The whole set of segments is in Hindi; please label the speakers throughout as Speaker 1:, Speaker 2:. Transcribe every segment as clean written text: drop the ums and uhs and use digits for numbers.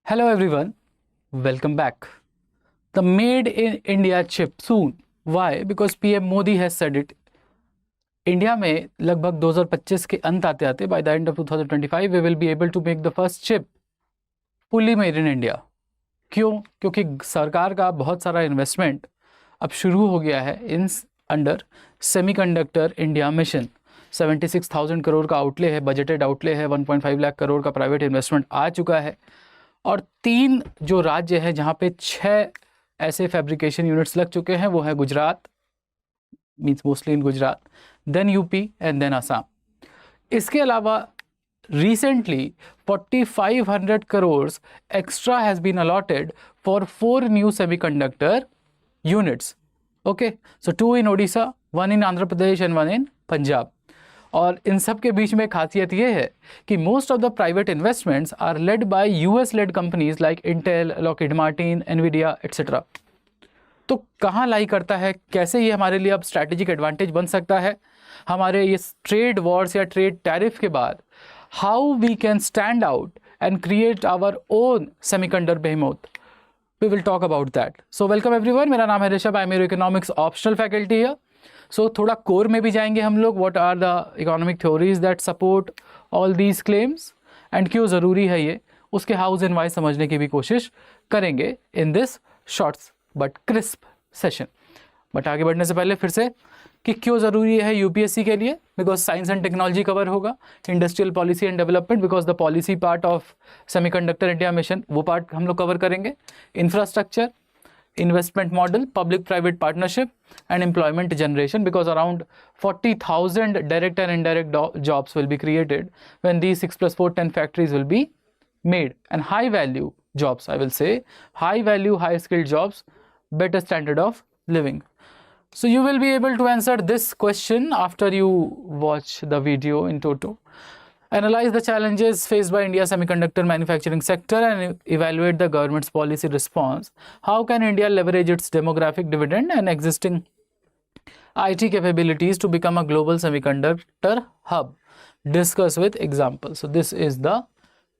Speaker 1: Hello everyone, welcome back. The Made in India chip soon. Why? Because PM Modi has said it. India में लगभग 2025 के अंत आते आते by the end of 2025 we will be able to make the first chip fully made in India. क्यों? क्योंकि सरकार का बहुत सारा इन्वेस्टमेंट अब शुरू हो गया है in under semiconductor India mission. 76,000 crore का आउटले है, बजटेड आउटले है. 1.5 लाख करोड़ का प्राइवेट इन्वेस्टमेंट आ चुका है और 3 जो राज्य है जहाँ पे 6 ऐसे फैब्रिकेशन यूनिट्स लग चुके हैं वो है Gujarat, means mostly in Gujarat, then UP and then Assam. इसके अलावा recently 4,500 crores extra has been allotted for 4 new semiconductor units. Okay, so 2 in Odisha, 1 in Andhra Pradesh and 1 in Punjab. और इन सब के बीच में खासियत ये है कि most of the private investments are led by US led companies like Intel, Lockheed Martin, Nvidia etcetera. तो कहाँ लाई करता है, कैसे ये हमारे लिए अब स्ट्रैटेजिक एडवांटेज बन सकता है हमारे ये ट्रेड वॉर्स या ट्रेड टैरिफ के बाद. How we can stand out and create our own semiconductor behemoth. We will talk about that. So welcome everyone. मेरा नाम है Rishabh. I'm your economics optional faculty here. So थोड़ा कोर में भी जाएंगे हम लोग. What are the economic theories that support all these claims and क्यों ज़रूरी है ये, उसके हाउस एंड वाई समझने की भी कोशिश करेंगे in this short but crisp session. But आगे बढ़ने से पहले फिर से कि क्यों ज़रूरी है यूपीएससी के लिए. Because science and technology cover होगा, industrial policy and development because the policy part of semiconductor India mission वो पार्ट हम लोग कवर करेंगे. Infrastructure, investment model, public private partnership and employment generation because around 40,000 direct and indirect jobs will be created when these 6+4 10 factories will be made, and high value jobs, I will say high value, high skilled jobs, better standard of living. So you will be able to answer this question after you watch the video in toto. Analyze the challenges faced by India's semiconductor manufacturing sector and evaluate the government's policy response. How can India leverage its demographic dividend and existing IT capabilities to become a global semiconductor hub? Discuss with examples. So this is the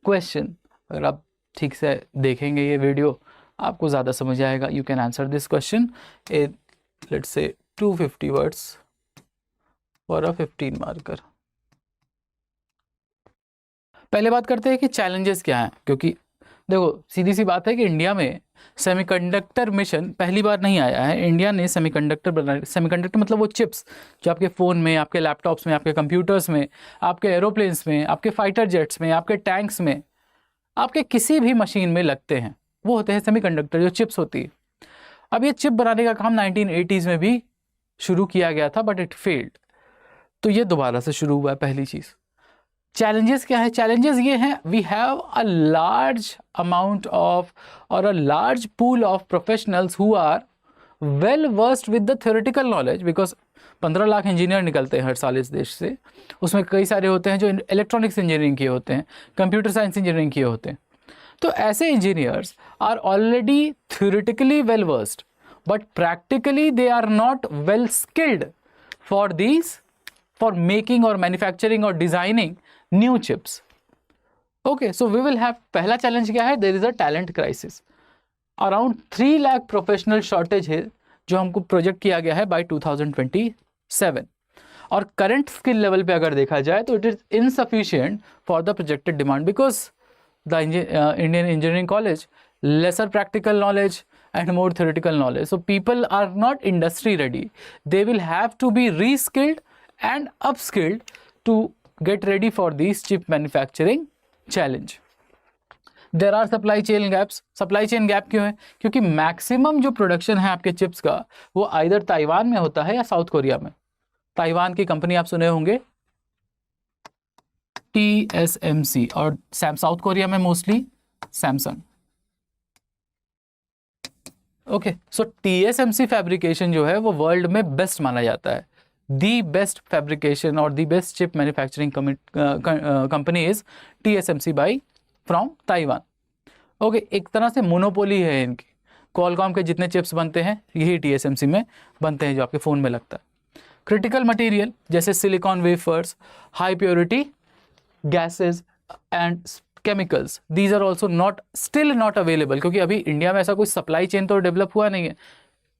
Speaker 1: question. अगर आप ठीक से देखेंगे ये वीडियो आपको ज़्यादा समझ आएगा. You can answer this question in, let's say, 250 words for a 15 marker. पहले बात करते हैं कि चैलेंजेस क्या हैं, क्योंकि देखो सीधी सी बात है कि इंडिया में सेमीकंडक्टर मिशन पहली बार नहीं आया है. इंडिया ने सेमीकंडक्टर बनाया. सेमीकंडक्टर मतलब वो चिप्स जो आपके फ़ोन में, आपके लैपटॉप्स में, आपके कंप्यूटर्स में, आपके एरोप्लेन्स में, आपके फाइटर जेट्स में, आपके टैंक्स में, आपके किसी भी मशीन में लगते हैं, वो होते हैं सेमीकंडक्टर, जो चिप्स होती है. अब ये चिप बनाने का काम 1980s में भी शुरू किया गया था बट इट फेल्ड. तो ये दोबारा से शुरू हुआ है. पहली चीज़ चैलेंजेस क्या है. चैलेंजेस ये हैं, we have a large amount of और a large pool of professionals who are well versed with the theoretical knowledge. Because 15 lakh engineer निकलते हैं हर साल इस देश से. उसमें कई सारे होते हैं जो इलेक्ट्रॉनिक्स इंजीनियरिंग किए होते हैं, कंप्यूटर साइंस इंजीनियरिंग किए होते हैं. तो ऐसे engineers are already theoretically well versed but practically they are not well skilled for these, for making और मैन्युफैक्चरिंग और designing new chips. Okay, so we will have, पहला चैलेंज क्या है, there is a talent crisis. Around 3 lakh professional shortage है जो हमको प्रोजेक्ट किया गया है बाय 2027. और करंट स्किल लेवल पे अगर देखा जाए तो it is insufficient for the projected demand because the Indian engineering college lesser practical knowledge and more theoretical knowledge. So people are not industry ready. They will have to be reskilled and upskilled to get ready for these chip manufacturing challenge. There are supply chain gaps. Supply chain gap क्यों है? क्योंकि मैक्सिमम जो प्रोडक्शन है आपके चिप्स का वो आइदर ताइवान में होता है या साउथ कोरिया में. ताइवान की कंपनी आप सुने होंगे TSMC, और साउथ कोरिया में मोस्टली सैमसंग. ओके, सो TSMC फैब्रिकेशन जो है वो वर्ल्ड में बेस्ट माना जाता है. दी बेस्ट फैब्रिकेशन और the best chip manufacturing company is TSMC by from Taiwan. Okay, एक तरह से मोनोपोली है इनकी. कॉलकॉम के जितने चिप्स बनते हैं यही TSMC में बनते हैं जो आपके फ़ोन में लगता है. क्रिटिकल मटेरियल जैसे silicon wafers, high purity gases and chemicals, these are also still not available, क्योंकि अभी इंडिया में ऐसा कोई सप्लाई चेन तो डेवलप हुआ नहीं है,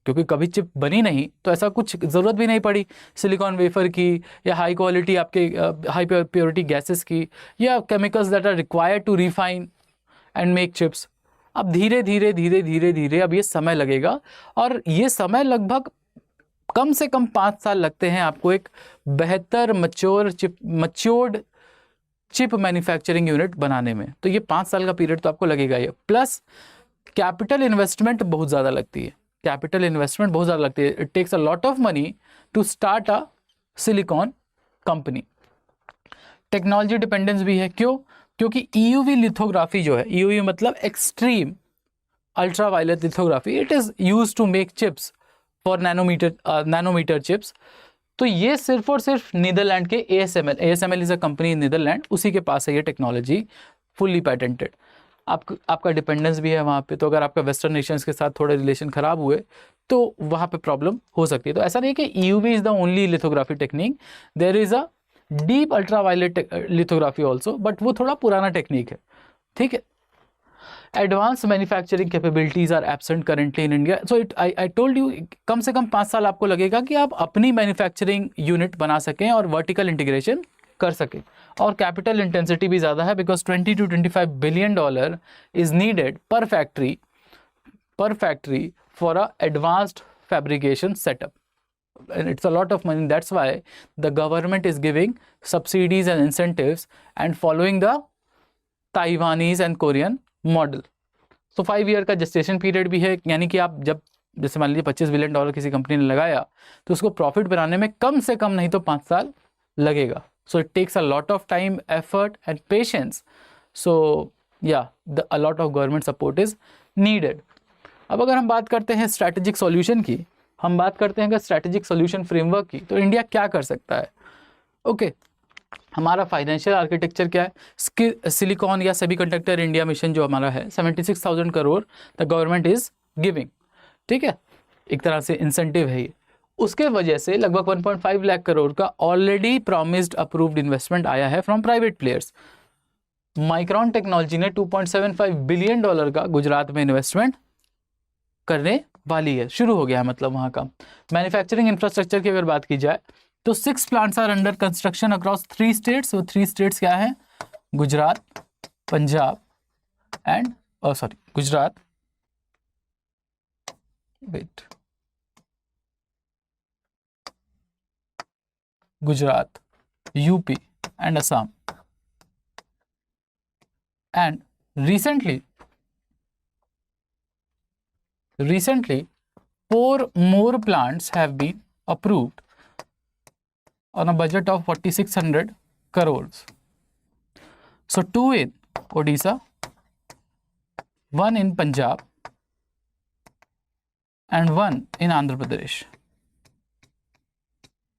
Speaker 1: क्योंकि कभी चिप बनी नहीं तो ऐसा कुछ ज़रूरत भी नहीं पड़ी सिलिकॉन वेफर की, या हाई क्वालिटी आपके हाई प्योरिटी गैसेस की, या chemicals that are required to refine and make chips. अब धीरे धीरे अब ये समय लगेगा, और ये समय लगभग कम से कम 5 साल लगते हैं आपको एक बेहतर मच्योर्ड चिप मैन्युफैक्चरिंग यूनिट बनाने में। तो ये 5 साल का पीरियड तो आपको लगेगा ये, प्लस कैपिटल इन्वेस्टमेंट बहुत ज़्यादा लगती है, it takes a lot of money to start a silicon company. Technology dependence भी है, क्यों? क्योंकि EUV लिथोग्राफी जो है, EUV मतलब extreme ultraviolet lithography, it is use to make chips for nanometer chips. तो ये सिर्फ और सिर्फ नीदरलैंड के ASML is a company in Netherland, उसी के पास है ये टेक्नोलॉजी, फुल्ली पैटेंटेड। आपका डिपेंडेंस भी है वहाँ पे, तो अगर आपका वेस्टर्न नेशंस के साथ थोड़े रिलेशन ख़राब हुए तो वहाँ पे प्रॉब्लम हो सकती है। तो ऐसा नहीं है कि EUV is the only lithography technique, there is a deep ultraviolet lithography also, but वो थोड़ा पुराना टेक्निक है, ठीक है। Advance manufacturing capabilities are absent currently in India, so I told you कम से कम 5 साल आपको लगेगा कि आप अपनी मैन्युफैक्चरिंग यूनिट बना सकें और वर्टिकल इंटीग्रेशन कर सकें। और कैपिटल इंटेंसिटी भी ज़्यादा है, because $20 to $25 billion is needed per factory for a advanced fabrication setup, and it's a lot of money. That's why the government is giving subsidies and incentives and following the Taiwanese and Korean model. So 5 year का जेस्टेशन पीरियड भी है, यानी कि आप जब जैसे मान लीजिए $25 बिलियन किसी कंपनी ने लगाया तो उसको प्रॉफिट बनाने में कम से कम नहीं तो 5 साल लगेगा। So it takes a lot of time, effort and patience. So yeah a lot of government support is needed. अब अगर हम बात करते हैं स्ट्रैटेजिक सॉल्यूशन की, हम बात करते हैं अगर स्ट्रैटेजिक सॉल्यूशन फ्रेमवर्क की, तो इंडिया क्या कर सकता है? ओके, हमारा फाइनेंशियल आर्किटेक्चर क्या है? सिलिकॉन या सेमीकंडक्टर इंडिया मिशन जो हमारा है, 76,000 crore the government is giving, ठीक है, एक तरह से इंसेंटिव है ये। उसके वजह से लगभग 1.5 लाख करोड़ का ऑलरेडी प्रॉमिस्ड अप्रूव्ड इन्वेस्टमेंट आया है from private players. Micron technology ने $2.75 बिलियन का गुजरात में इन्वेस्टमेंट करने वाली है, शुरू हो गया है मतलब वहाँ का। मैन्युफैक्चरिंग इंफ्रास्ट्रक्चर की अगर बात की जाए तो 6 plants are under construction across 3 states. वो 3 स्टेट्स क्या हैं? Gujarat, Punjab and Gujarat, UP and Assam. And recently 4 more plants have been approved on a budget of 4,600 crores. So 2 in Odisha, 1 in Punjab and 1 in Andhra Pradesh.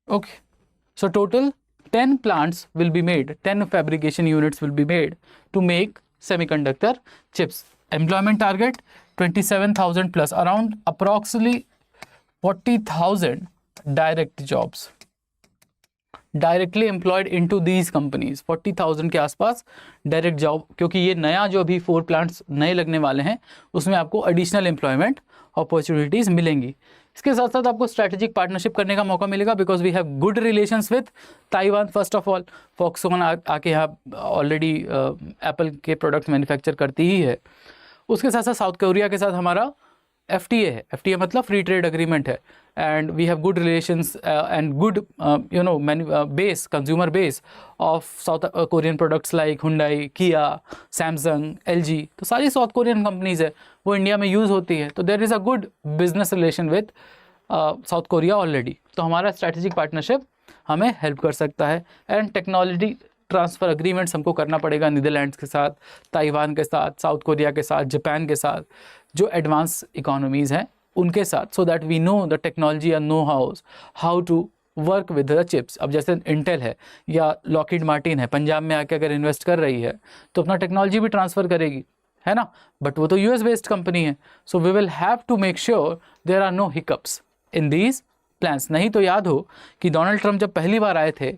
Speaker 1: Okay, so total 10 plants will be made, 10 fabrication units will be made to make semiconductor chips. Employment target 27,000 plus, around approximately 40,000 direct jobs directly employed into these companies. 40,000 के आसपास डायरेक्ट जॉब, क्योंकि ये नया जो अभी 4 प्लांट्स नए लगने वाले हैं उसमें आपको एडिशनल एम्प्लॉयमेंट अपॉर्चुनिटीज़ मिलेंगी। इसके साथ साथ आपको स्ट्रैटेजिक पार्टनरशिप करने का मौका मिलेगा, because we have good relations with Taiwan. First of all Foxconn आके यहाँ ऑलरेडी एप्पल के प्रोडक्ट्स मैन्युफैक्चर करती ही है। उसके साथ साथ साउथ कोरिया के साथ हमारा FTA है, FTA मतलब फ्री ट्रेड एग्रीमेंट है, and we have good relations and good base, consumer base of South Korean products like Hyundai, Kia, Samsung, LG। तो सारी साउथ कोरियन कंपनीज है, वो इंडिया में यूज़ होती है। तो there is a good business relation with South Korea already. तो हमारा स्ट्रैटेजिक पार्टनरशिप हमें हेल्प कर सकता है। एंड टेक्नोलॉजी ट्रांसफ़र अग्रीमेंट्स हमको करना पड़ेगा नीदरलैंड्स के साथ, ताइवान के साथ, साउथ कोरिया के साथ, जापान के साथ, जो एडवांस इकोनॉमीज़ हैं उनके साथ, so that we know the technology and know how to work with the chips. अब जैसे इंटेल है या लॉकहीड मार्टिन है, पंजाब में आके अगर इन्वेस्ट कर रही है तो अपना टेक्नोलॉजी भी ट्रांसफ़र करेगी, है ना, बट वो तो US बेस्ड कंपनी है। So we will have to make sure there are no hiccups in these plans. नहीं तो याद हो कि डोनाल्ड ट्रंप जब पहली बार आए थे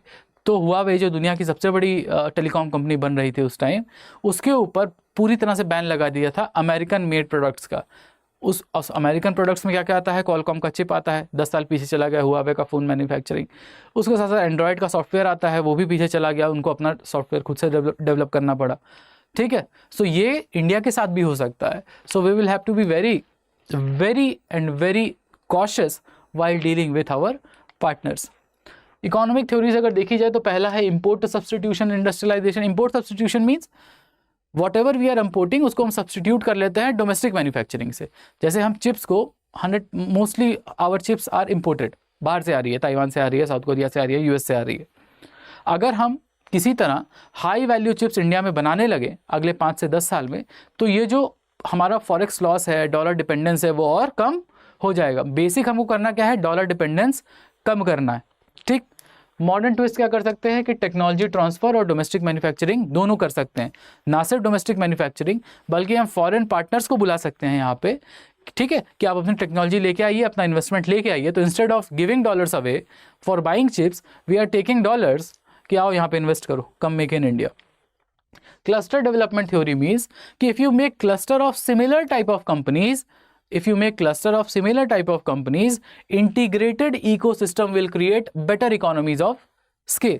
Speaker 1: तो हुआवे जो दुनिया की सबसे बड़ी टेलीकॉम कंपनी बन रही थी उस टाइम, उसके ऊपर पूरी तरह से बैन लगा दिया था अमेरिकन मेड प्रोडक्ट्स का। उस अमेरिकन प्रोडक्ट्स में क्या क्या आता है, कॉलकॉम का चिप आता है, 10 साल पीछे चला गया हुआवे का फ़ोन मैन्युफैक्चरिंग। उसके साथ साथ एंड्रॉयड का सॉफ्टवेयर आता है, वो भी पीछे चला गया, उनको अपना सॉफ्टवेयर खुद से डेवलप करना पड़ा। ठीक है, सो ये इंडिया के साथ भी हो सकता है। So we will have to be very very cautious while dealing with our partners. Economic theories अगर देखी जाए तो पहला है import substitution industrialization. Import substitution means whatever we are importing उसको हम सब्सटीट्यूट कर लेते हैं डोमेस्टिक मैन्युफैक्चरिंग से। जैसे हम चिप्स को 100 mostly our chips are imported, बाहर से आ रही है, ताइवान से आ रही है, साउथ कोरिया से आ रही है, यूएस से आ रही है। अगर हम किसी तरह हाई वैल्यू चिप्स इंडिया में बनाने लगे अगले 5 से 10 साल में, तो ये जो हमारा फॉरेक्स लॉस है, डॉलर डिपेंडेंस है, वो और कम हो जाएगा। बेसिक हमको करना क्या है, डॉलर डिपेंडेंस कम करना है। ठीक, मॉडर्न ट्विस्ट क्या कर सकते हैं कि टेक्नोलॉजी ट्रांसफर और डोमेस्टिक मैन्युफैक्चरिंग दोनों कर सकते हैं। ना सिर्फ डोमेस्टिक मैन्युफैक्चरिंग बल्कि हम फॉरेन पार्टनर्स को बुला सकते हैं यहाँ पे, ठीक है, कि आप अपनी टेक्नोलॉजी लेके आइए, अपना इन्वेस्टमेंट लेके आइए। तो instead of giving dollars away for buying chips, we are taking dollars कि आओ यहाँ पे इन्वेस्ट करो, come make in India. Cluster development theory means कि if you make cluster of similar type of companies, integrated ecosystem will create better economies of scale।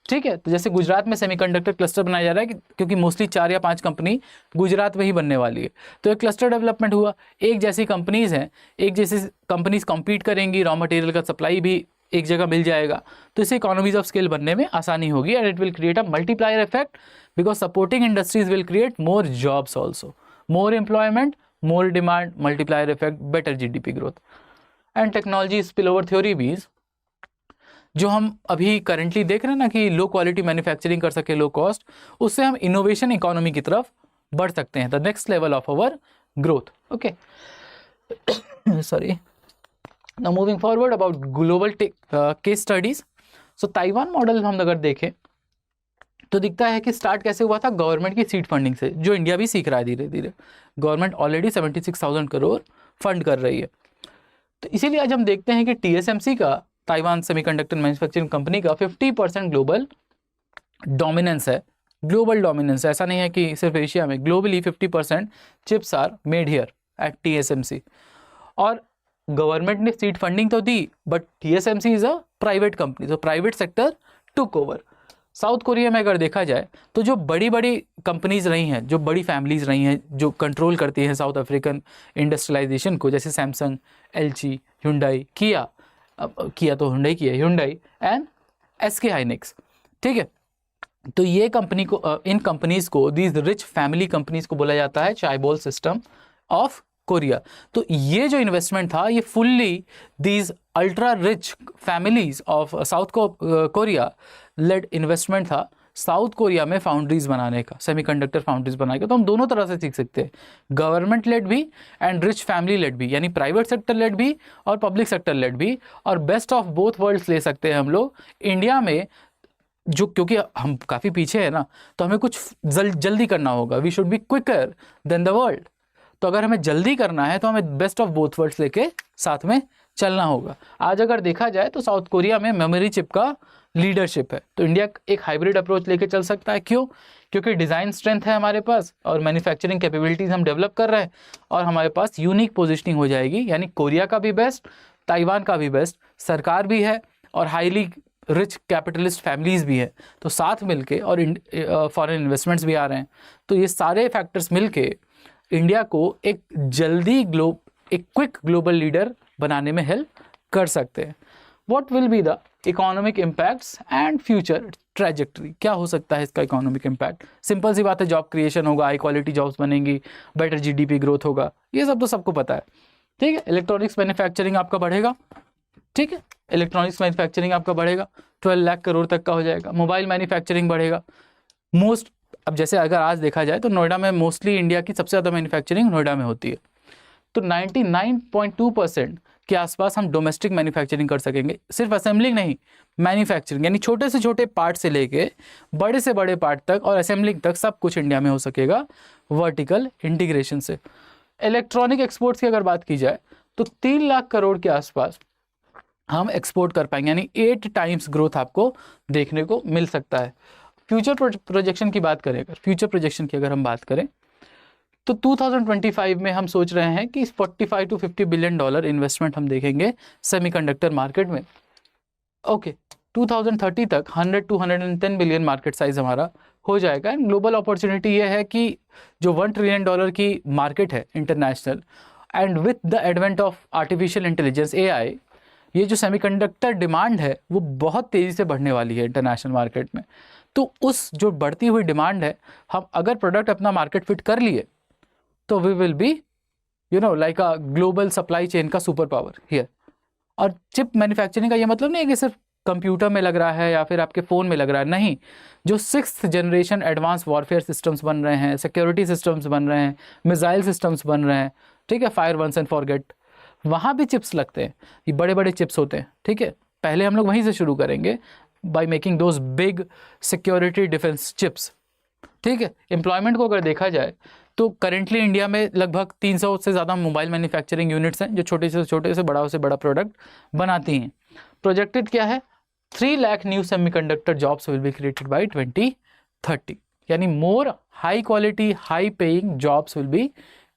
Speaker 1: ठीक है, तो जैसे गुजरात में सेमीकंडक्टर क्लस्टर बनाया जा रहा है क्योंकि मोस्टली 4 या 5 कंपनी गुजरात में ही बनने वाली है, तो एक क्लस्टर डेवलपमेंट हुआ। एक जैसी कंपनीज हैं, एक जैसी कंपनीज कम्पीट करेंगी, रॉ मटेरियल का सप्लाई भी एक जगह मिल जाएगा, तो इससे इकोनॉमीज ऑफ स्केल बनने में आसानी होगी। And it will create a multiplier effect because supporting industries will create more jobs also, more employment, more demand, multiplier effect, better GDP growth. And technology spillover theory भी, जो हम अभी करेंटली देख रहे हैं ना कि लो क्वालिटी मैन्युफैक्चरिंग कर सके लो कॉस्ट, उससे हम इनोवेशन इकोनॉमी की तरफ बढ़ सकते हैं, the next level of our growth. Okay, sorry, now moving forward about global case studies. So Taiwan model हम अगर देखें तो दिखता है कि स्टार्ट कैसे हुआ था, गवर्नमेंट की सीड फंडिंग से, जो इंडिया भी सीख रहा है धीरे धीरे। गवर्नमेंट ऑलरेडी 76,000 करोड़ फंड कर रही है। तो इसीलिए आज हम देखते हैं कि टीएसएमसी का, ताइवान सेमीकंडक्टर मैन्युफैक्चरिंग कंपनी का 50% ग्लोबल डोमिनेंस है। ग्लोबल डोमिनेंस, ऐसा नहीं है कि सिर्फ एशिया में, globally 50% chips are made here at TSMC. और गवर्नमेंट ने सीड फंडिंग तो दी, but TSMC is a private company, तो private sector took over. South Korea में अगर देखा जाए तो जो बड़ी बड़ी कंपनीज रही हैं, जो बड़ी फैमिलीज रही हैं, जो कंट्रोल करती हैं साउथ अफ्रीकन इंडस्ट्रियलाइजेशन को, जैसे सैमसंग, एलजी, हुंडई, किया, किया तो हुंडई की है, हुंडई एंड एसके हाइनिक्स। ठीक है, तो ये कंपनी को, इन कंपनीज को, दीज रिच फैमिली कंपनीज को बोला जाता है चाइबोल सिस्टम ऑफ कोरिया। तो ये जो इन्वेस्टमेंट था, ये fully these ultra rich families of South Korea led investment था साउथ कोरिया में फाउंड्रीज बनाने का, सेमीकंडक्टर फाउंड्रीज बनाने का। तो हम दोनों तरह से सीख सकते हैं, गवर्नमेंट लेड भी एंड रिच फैमिली लेड भी, यानी प्राइवेट सेक्टर लेड भी और पब्लिक सेक्टर लेड भी, और बेस्ट ऑफ बोथ वर्ल्ड्स ले सकते हैं हम लोग इंडिया में। जो, क्योंकि हम काफ़ी पीछे हैं ना, तो हमें कुछ जल्दी करना होगा, we should be quicker than the world. तो अगर हमें जल्दी करना है तो हमें बेस्ट ऑफ बोथ वर्ल्ड्स लेके साथ में चलना होगा। आज अगर देखा जाए तो साउथ कोरिया में मेमोरी चिप का लीडरशिप है, तो इंडिया एक हाइब्रिड अप्रोच लेके चल सकता है। क्यों? क्योंकि डिज़ाइन स्ट्रेंथ है हमारे पास और मैन्युफैक्चरिंग कैपेबिलिटीज़ हम डेवलप कर रहे हैं, और हमारे पास यूनिक पोजिशनिंग हो जाएगी, यानी कोरिया का भी बेस्ट, ताइवान का भी बेस्ट, सरकार भी है और हाईली रिच कैपिटलिस्ट फैमिलीज़ भी है, तो साथ मिलके, और फॉरेन इन्वेस्टमेंट्स भी आ रहे हैं, तो ये सारे फैक्टर्स मिलके इंडिया को एक क्विक ग्लोबल लीडर बनाने में हेल्प कर सकते हैं। What will be the economic impacts and future trajectory, क्या हो सकता है इसका इकोनॉमिक इम्पैक्ट? सिंपल सी बात है, जॉब क्रिएशन होगा, हाई क्वालिटी जॉब्स बनेंगी, बेटर जीडीपी ग्रोथ होगा, ये सब तो सबको पता है। ठीक है, इलेक्ट्रॉनिक्स मैन्युफैक्चरिंग आपका बढ़ेगा, ठीक है, इलेक्ट्रॉनिक्स मैन्युफैक्चरिंग आपका बढ़ेगा, 12 लाख करोड़ तक का हो जाएगा। मोबाइल मैन्युफैक्चरिंग बढ़ेगा। अब जैसे अगर आज देखा जाए तो नोएडा में मोस्टली इंडिया की सबसे ज़्यादा मैन्युफैक्चरिंग नोएडा में होती है, तो 99.2% के आसपास हम डोमेस्टिक मैन्युफैक्चरिंग कर सकेंगे। सिर्फ असेंबलिंग नहीं, मैन्युफैक्चरिंग, यानी छोटे से छोटे पार्ट से लेके बड़े से बड़े पार्ट तक और असेंबलिंग तक सब कुछ इंडिया में हो सकेगा वर्टिकल इंटीग्रेशन से। इलेक्ट्रॉनिक एक्सपोर्ट्स की अगर बात की जाए तो 3 लाख करोड़ के आसपास हम एक्सपोर्ट कर पाएंगे, यानी 8 टाइम्स ग्रोथ आपको देखने को मिल सकता है। फ्यूचर प्रोजेक्शन की बात करें, अगर फ्यूचर प्रोजेक्शन की अगर हम बात करें तो 2025 में हम सोच रहे हैं कि 45 to 50 बिलियन डॉलर इन्वेस्टमेंट हम देखेंगे सेमीकंडक्टर मार्केट में। ओके, 2030 तक 100 to 110 बिलियन मार्केट साइज हमारा हो जाएगा। एंड ग्लोबल अपॉर्चुनिटी ये है कि जो $1 ट्रिलियन की मार्केट है international, and with the advent of artificial intelligence AI, ये जो सेमीकंडक्टर डिमांड है वो बहुत तेज़ी से बढ़ने वाली है इंटरनेशनल मार्केट में। तो उस जो बढ़ती हुई डिमांड है, हम अगर प्रोडक्ट अपना मार्केट फिट कर लिए तो we will be like a global supply chain का सुपर पावर हियर। और चिप मैन्युफैक्चरिंग का ये मतलब नहीं है कि सिर्फ कंप्यूटर में लग रहा है या फिर आपके फ़ोन में लग रहा है, नहीं। जो 6th generation advance warfare systems बन रहे हैं, सिक्योरिटी सिस्टम्स बन रहे हैं, मिसाइल सिस्टम्स बन रहे हैं, ठीक है, फायर वंस एंड फॉरगेट, वहाँ भी चिप्स लगते हैं। ये बड़े बड़े चिप्स होते हैं, ठीक है। पहले हम लोग वहीं से शुरू करेंगे by making those big security defence chips, ठीक है। एम्प्लॉयमेंट को अगर देखा जाए तो करेंटली इंडिया में लगभग 300 से ज़्यादा मोबाइल मैन्युफैक्चरिंग यूनिट्स हैं जो छोटे से बड़ा प्रोडक्ट बनाती हैं। प्रोजेक्टेड क्या है, 3 lakh new semiconductor jobs will be created by 2030, यानी मोर high quality high paying jobs will be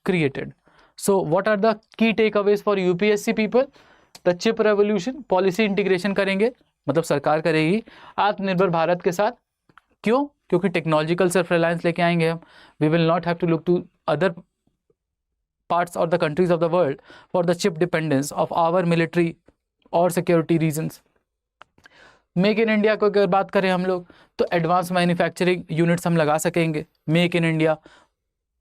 Speaker 1: created. So what are the key take Awez for UPSC people? The chip revolution, policy integration करेंगे, मतलब सरकार करेगी आत्मनिर्भर भारत के साथ। क्यों? क्योंकि टेक्नोलॉजिकल सेल्फ रिलायंस लेके आएंगे हम। We will not have to look to other parts और the countries of the world for the chip dependence of our military और security reasons. Make in India को अगर बात करें हम लोग तो एडवांस मैन्युफैक्चरिंग यूनिट्स हम लगा सकेंगे, make in India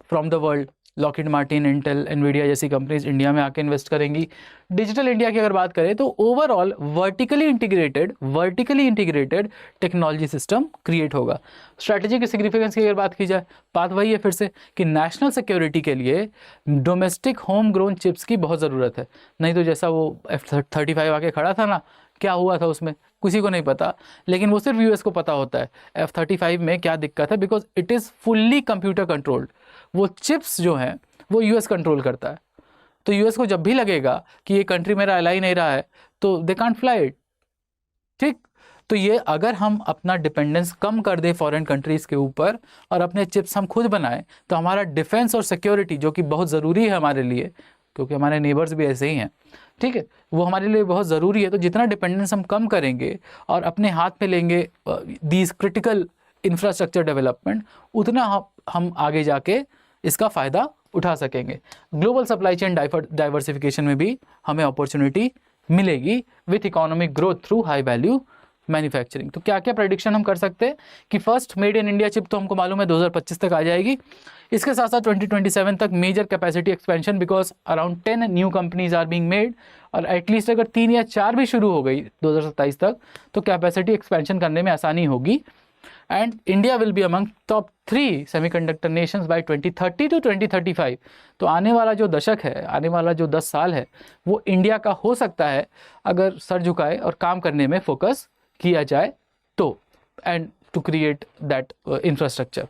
Speaker 1: from the world. Lockheed Martin, Intel, Nvidia जैसी कंपनीज इंडिया में आके इन्वेस्ट करेंगी। डिजिटल इंडिया की अगर बात करें तो overall vertically integrated technology system create होगा। स्ट्रैटेजी की सिग्निफिकेंस की अगर बात की जाए, बात वही है फिर से कि नेशनल सिक्योरिटी के लिए डोमेस्टिक होम ग्रोन चिप्स की बहुत ज़रूरत है। नहीं तो जैसा वो F-35 आके खड़ा था ना, क्या हुआ था उसमें किसी को नहीं पता, लेकिन वो सिर्फ यूएस को पता होता है F-35 में क्या दिक्कत है, because it is fully computer controlled. वो चिप्स जो हैं वो यूएस कंट्रोल करता है। तो यूएस को जब भी लगेगा कि ये कंट्री मेरा अलाई नहीं रहा है तो दे कांट फ्लाई इट, ठीक। तो ये अगर हम अपना डिपेंडेंस कम कर दें फॉरेन कंट्रीज़ के ऊपर और अपने चिप्स हम खुद बनाएं तो हमारा डिफेंस और सिक्योरिटी, जो कि बहुत ज़रूरी है हमारे लिए क्योंकि हमारे नेबर्स भी ऐसे ही हैं, ठीक है, वो हमारे लिए बहुत ज़रूरी है। तो जितना डिपेंडेंस हम कम करेंगे और अपने हाथ में लेंगे दीज क्रिटिकल इंफ्रास्ट्रक्चर डेवलपमेंट, उतना हम आगे जाके इसका फ़ायदा उठा सकेंगे। ग्लोबल सप्लाई चेन डाइवर्सिफिकेशन में भी हमें अपॉर्चुनिटी मिलेगी with economic growth through high value manufacturing. तो क्या क्या प्रेडिक्शन हम कर सकते हैं कि first made in India chip तो हमको मालूम है 2025 तक आ जाएगी। इसके साथ साथ 2027 तक major capacity expansion, because around 10 new companies are being made, और एटलीस्ट अगर 3 या 4 भी शुरू हो गई 2027 तक तो कैपेसिटी एक्सपेंशन करने में आसानी होगी। And India will be among top 3 semiconductor nations by 2030 to 2035। तो आने वाला जो दशक है, आने वाला जो 10 साल है वो इंडिया का हो सकता है अगर सर झुकाए और काम करने में फोकस किया जाए तो, and to create that infrastructure.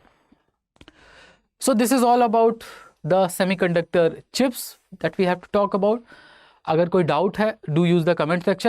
Speaker 1: So this is all about the semiconductor chips that we have to talk about. अगर कोई डाउट है, do use the comment section.